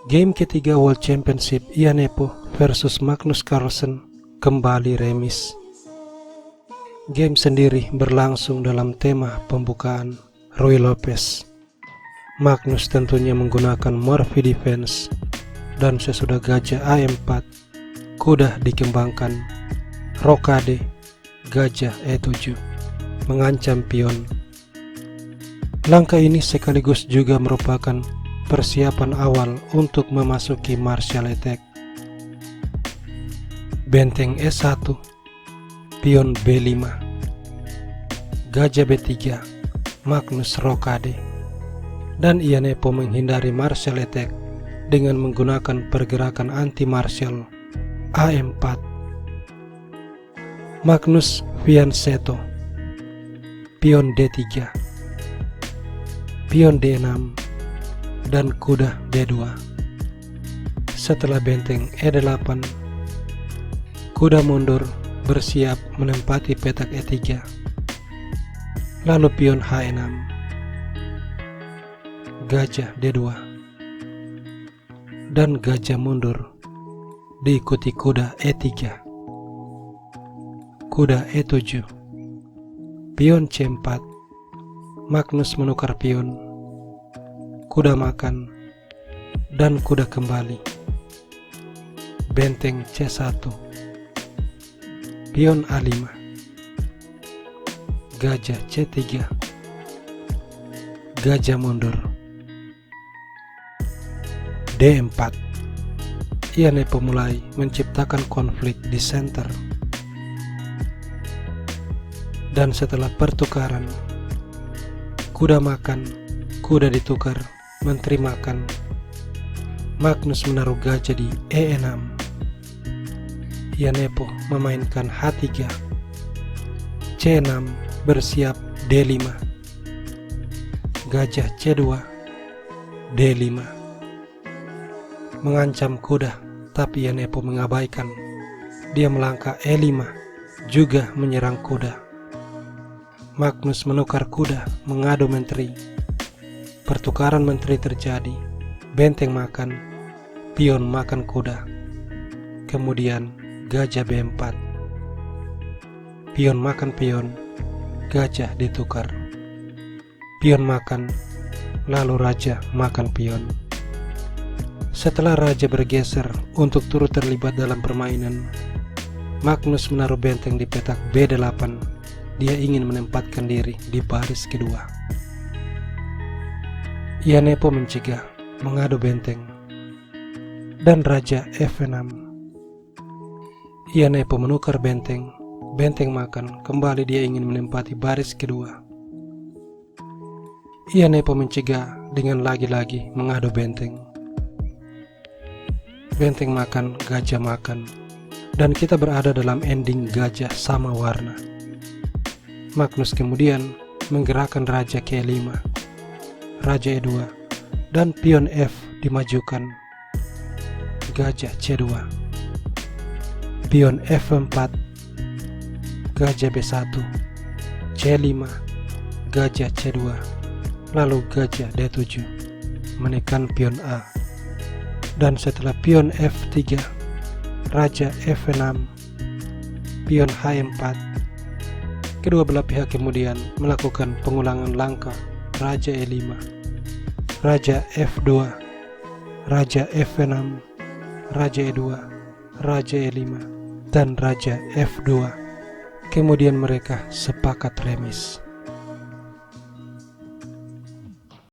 Game ketiga World Championship Iannepo versus Magnus Carlsen kembali remis. Game sendiri berlangsung dalam tema pembukaan Ruy Lopez. Magnus tentunya menggunakan Murphy Defense, dan sesudah gajah A4, kuda dikembangkan rokade gajah E7 mengancam pion. Langkah ini sekaligus juga merupakan persiapan awal untuk memasuki martial attack. Benteng E1, pion B5, gajah B3, Magnus rokade, dan Iannepo menghindari martial attack dengan menggunakan pergerakan anti-martial A4. Magnus fianchetto, pion D3, pion D6, dan kuda D2. Setelah benteng E8, kuda mundur bersiap menempati petak E3. Lalu pion H6, gajah D2, dan gajah mundur diikuti kuda E3, kuda E7, pion C4, Magnus menukar pion, kuda makan, dan kuda kembali. Benteng C1, pion A5, gajah C3, gajah mundur, D4. Iannepo mulai menciptakan konflik di center, dan setelah pertukaran kuda makan, kuda ditukar, menteri makan, Magnus menaruh gajah di E6. Iannepo memainkan H3, C6 bersiap D5, gajah C2, D5 mengancam kuda, tapi Iannepo mengabaikan. Dia melangkah E5, juga menyerang kuda. Magnus menukar kuda, mengadu menteri. Pertukaran menteri terjadi. Benteng makan, pion makan kuda. Kemudian gajah B4, pion makan pion, gajah ditukar. Pion makan, lalu raja makan pion. Setelah raja bergeser untuk turut terlibat dalam permainan, Magnus menaruh benteng di petak B8. Dia ingin menempatkan diri di baris kedua. Iannepo mencegah, mengadu benteng, dan raja F6. Iannepo menukar benteng, benteng makan, kembali dia ingin menempati baris kedua. Iannepo mencegah dengan lagi-lagi mengadu benteng. Benteng makan, gajah makan, dan kita berada dalam ending gajah sama warna. Magnus kemudian menggerakkan raja ke E5, raja E2, dan pion F dimajukan. Gajah C2, pion F4, gajah B1, C5, gajah C2, lalu gajah D7 menekan pion A. Dan setelah pion F3, raja F6, pion H4, kedua belah pihak kemudian melakukan pengulangan langkah raja E5, raja F2, raja F6, raja E2, raja E5, dan raja F2. Kemudian mereka sepakat remis.